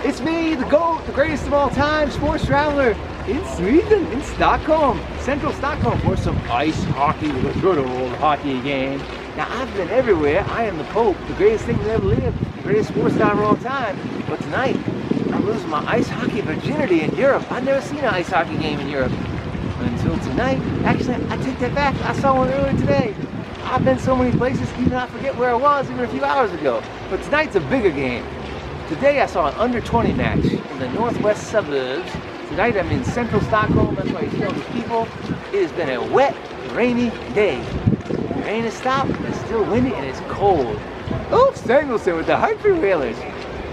It's me, the GOAT, the greatest of all time, sports traveler in Sweden, in Stockholm, central Stockholm, for some ice hockey, the good old hockey game. Now, I've been everywhere. I am the Pope, the greatest thing that ever lived, the greatest sports star of all time. But tonight, I'm losing my ice hockey virginity in Europe. I've never seen an ice hockey game in Europe until tonight. Actually, I take that back. I saw one earlier today. I've been so many places, even I forget where I was even a few hours ago. But tonight's a bigger game. Today I saw an under-20 match in the northwest suburbs. Tonight I'm in central Stockholm. That's why you see all these people. It has been a wet, rainy day. The rain has stopped, it's still windy, and it's cold. Oh, Samuelson with the Hartford Whalers.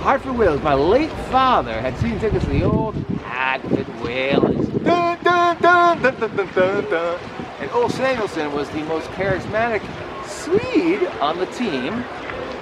Hartford Whalers. My late father had season tickets to the old Hartford Whalers. Dun, dun, dun, dun, dun, dun, dun, dun. And old Samuelson was the most charismatic Swede on the team.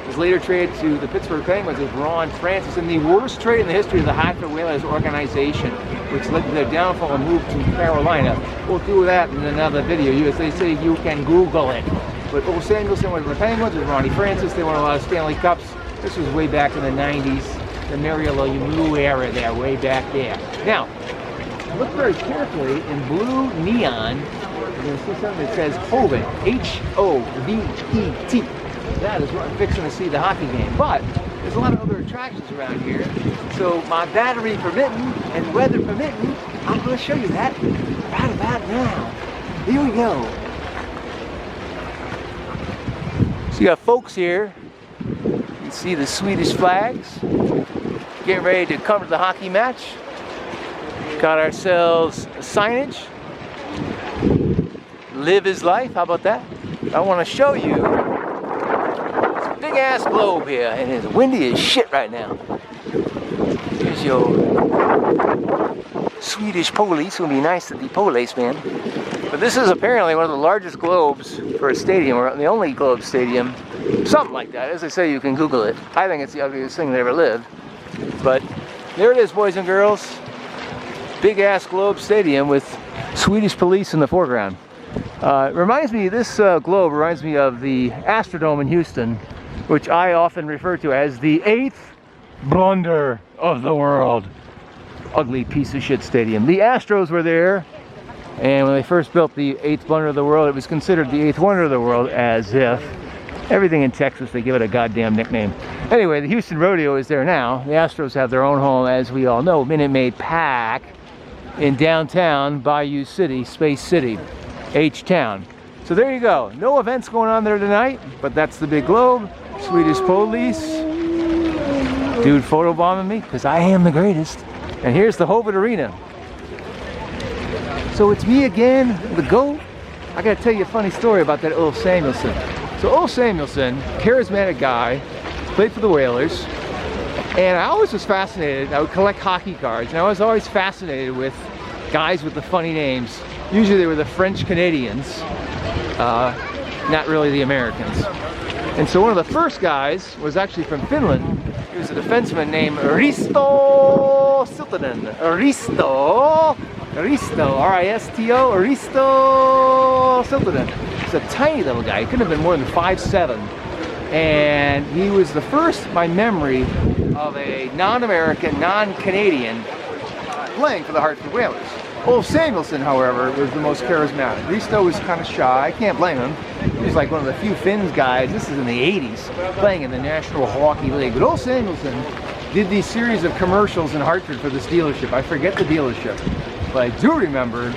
Was later traded to the Pittsburgh Penguins as Ron Francis in the worst trade in the history of the Hartford Whalers organization, which led to their downfall and move to Carolina. We'll do that in another video. As they say, you can Google it. But old Samuelson went to the Penguins with Ronnie Francis. They won a lot of Stanley Cups. This was way back in the 90s, the Mario Lemieux era there, way back there. Now, look very carefully in blue neon. You're going to see something that says Hovet, H-O-V-E-T. That is where I'm fixing to see the hockey game. But there's a lot of other attractions around here. So my battery permitting and weather permitting, I'm going to show you that right about now. Here we go. So you got folks here. You can see the Swedish flags. Getting ready to come to the hockey match. Got ourselves signage. Live his life. How about that? I want to show you this big ass globe here, and it's windy as shit right now. Here's your Swedish police. Will be nice to the police, man. But this is apparently one of the largest globes for a stadium, or the only globe stadium, something like that. As I say, you can Google it. I think it's the ugliest thing that ever lived. But there it is, boys and girls. Big ass globe stadium with Swedish police in the foreground. This globe reminds me of the Astrodome in Houston, which I often refer to as the 8th blunder of the world. Ugly piece of shit stadium. The Astros were there, and when they first built the 8th blunder of the world, it was considered the 8th wonder of the world, as if everything in Texas, they give it a goddamn nickname. Anyway, the Houston Rodeo is there now. The Astros have their own home, as we all know, Minute Maid Park in downtown Bayou City, Space City, H-Town. So there you go. No events going on there tonight, but that's the big globe. Swedish police. Dude photobombing me, because I am the greatest. And here's the Hovet Arena. So it's me again, the GOAT. I gotta tell you a funny story about that Ulf Samuelsson. So Ulf Samuelsson, charismatic guy, played for the Whalers. And I always was fascinated. I would collect hockey cards, and I was always fascinated with guys with the funny names. Usually they were the French Canadians, not really the Americans. And so one of the first guys was actually from Finland. He was a defenseman named Risto Siltanen. Risto, R-I-S-T-O, Risto Siltanen. He's a tiny little guy. He couldn't have been more than 5'7". And he was the first, by memory, of a non-American, non-Canadian playing for the Hartford Whalers. Ulf Samuelsson, however, was the most charismatic. Risto was kind of shy. I can't blame him. He was like one of the few Finns guys, this is in the 80s, playing in the National Hockey League. But Ulf Samuelsson did these series of commercials in Hartford for this dealership. I forget the dealership, but I do remember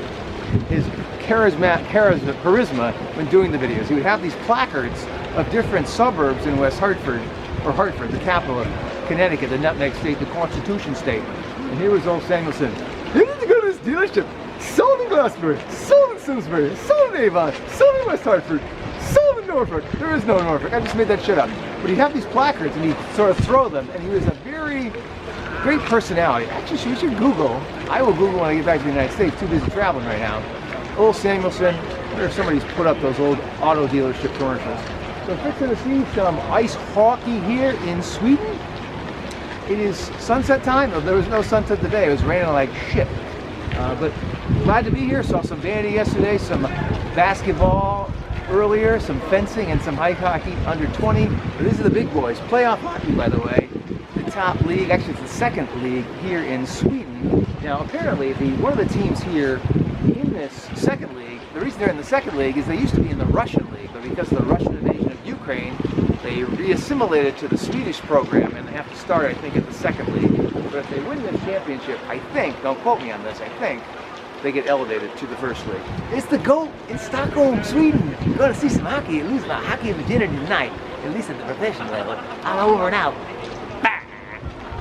his charisma when doing the videos. He would have these placards of different suburbs in West Hartford, or Hartford, the capital of Connecticut, the Nutmeg State, the Constitution State. And here was Ulf Samuelsson. You need to go to this dealership. Sold in Glastonbury, sold in Simsbury, sold in Avon, sold in West Hartford, sold in Norfolk. There is no Norfolk. I just made that shit up. But he'd have these placards and he'd sort of throw them, and he was a very great personality. Actually, you should Google. I will Google when I get back to the United States. Too busy traveling right now. Ulf Samuelsson. I wonder if somebody's put up those old auto dealership commercials. So I'm fixing to see some ice hockey here in Sweden. It is sunset time. Oh, there was no sunset today. It was raining like shit. But glad to be here. Saw some bandy yesterday, some basketball earlier, some fencing, and some ice hockey under 20. But these are the big boys. Playoff hockey, by the way. The top league. Actually, it's the second league here in Sweden. Now, apparently, one of the teams here in this second league, the reason they're in the second league is they used to be in the Russian league, but because of the Russian invasion of Ukraine, they re-assimilated to the Swedish program, and they have to start, I think, at the second league. But if they win this championship, I think, don't quote me on this, I think they get elevated to the first league. It's the GOAT in Stockholm, Sweden. You're going to see some hockey. It loses about hockey and virginity tonight, at least at the professional level. I'm over and out.